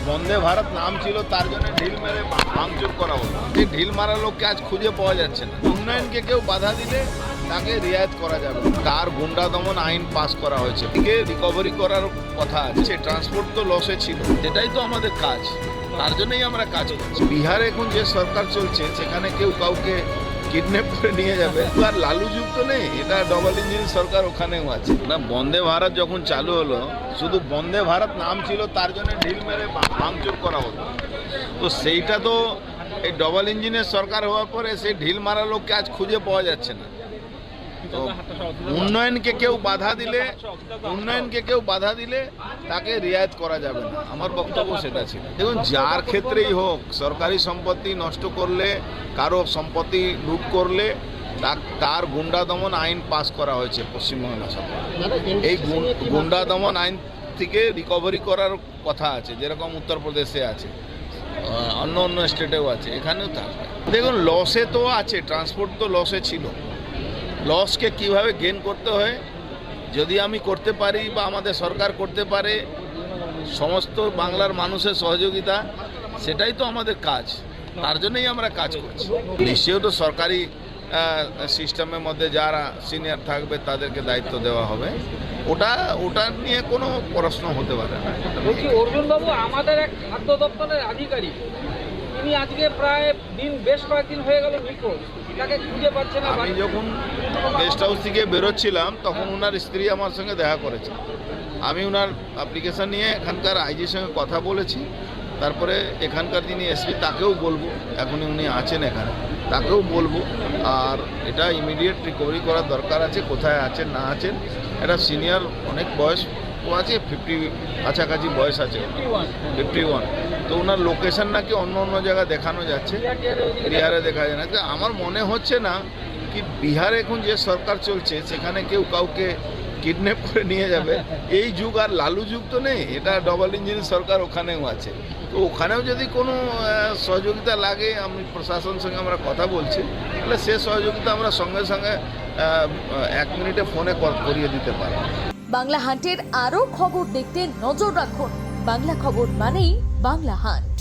বন্দে ভারত নাম ছিল তার জন্য ঢিল মেরে ভাঙচুর করা হলো। এই ঢিল মারা লোককে আজ খুঁজে পাওয়া যাচ্ছে না। উন্নয়নকে কেউ বাধা দিলে তাকে রিয়ায়ত করা যাবে। কার গুন্ডা দমন আইন পাস করা হয়েছে, একে রিকভারি করার কথা আছে। ট্রান্সপোর্ট তো লসে ছিল, এটাই তো আমাদের কাজ, তার জন্যই আমরা কাজ করছি। বিহারে এখন যে সরকার চলছে সেখানে কেউ কাউকে কিডন্যাপ করে নিয়ে যাবে, আর লালু যুগ তো নেই, এটা ডবল ইঞ্জিন সরকার ওখানেও আছে না। বন্দে ভারত যখন চালু হলো, শুধু বন্দে ভারত নাম ছিল তার জন্য ঢিল মেরে ভাঙচুর করা হতো। তো সেইটা তো এই ডবল ইঞ্জিনের সরকার হওয়ার পরে সেই ঢিল মারা লোককে আজ খুঁজে পাওয়া যাচ্ছে না। তো উন্নয়নকে কেউ বাধা দিলে তাকে রিয়ায়ত করা যাবে না, আমার বক্তব্য সেটা ছিল। দেখুন, যার ক্ষেত্রেই হোক, সরকারি সম্পত্তি নষ্ট করলে, কারো সম্পত্তি লুট করলে তার গুন্ডা দমন আইন পাস করা হয়েছে পশ্চিমবাংলা সরকার। এই গুন্ডা দমন আইন থেকে রিকভারি করার কথা আছে, যেরকম উত্তরপ্রদেশে আছে, অন্য স্টেটেও আছে, এখানেও থাকবে। দেখুন, লসে তো আছে, ট্রান্সপোর্ট তো লসে ছিল। লসকে কিভাবে গেইন করতে হয়, যদি আমি করতে পারি বা আমাদের সরকার করতে পারে, সমস্ত বাংলার মানুষের সহযোগিতা, সেটাই তো আমাদের কাজ, তার জন্যই আমরা কাজ করছি। নিশ্চয়ই তো সরকারি সিস্টেমের মধ্যে যারা সিনিয়র থাকবে তাদেরকে দায়িত্ব দেওয়া হবে, ওটা নিয়ে কোনো প্রশ্ন হতে পারে না। বলছি, অর্জুন বাবু আমাদের এক খাদ্য দপ্তরের আধিকারিক, তিনি আজকে প্রায় বেশ কয়েকদিন হয়ে গেল নিখোঁজ, তাকে খুঁজে পাচ্ছে না। আমি যখন গেস্ট হাউস থেকে বেরোচ্ছিলাম তখন ওনার স্ত্রী আমার সঙ্গে দেখা করেছে। আমি ওনার অ্যাপ্লিকেশন নিয়ে এখানকার আইজির সঙ্গে কথা বলেছি, তারপরে এখানকার যিনি এসপি তাকেও বলবো, এখনই উনি আছেন এখানে, তাকেও বলবো। আর এটা ইমিডিয়েট রিকভারি করার দরকার আছে, কোথায় আছেন না আছেন। এটা সিনিয়র, অনেক বয়স আছে, 50 কাছাকাছি বয়স আছে, 51। তো ওনার লোকেশন নাকি অন্য জায়গায় দেখানো যাচ্ছে, বিহারে দেখা যায় না। আমার মনে হচ্ছে না কি বিহারে এখন যে সরকার চলছে সেখানে কেউ কাউকে কিডন্যাপ করে নিয়ে যাবে, এই যুগ আর লালু যুগ তো নেই, এটা ডবল ইঞ্জিন সরকার ওখানেও আছে। তো ওখানেও যদি কোনো সহযোগিতা লাগে, আমি প্রশাসনের সঙ্গে আমরা কথা বলছি, তাহলে সে সহযোগিতা আমরা সঙ্গে 1 মিনিটে ফোনে করিয়ে দিতে পারি। বাংলা হান্টের আরও খবর দেখতে নজর রাখুন। বাংলা খবর মানেই বাংলা হান্ট।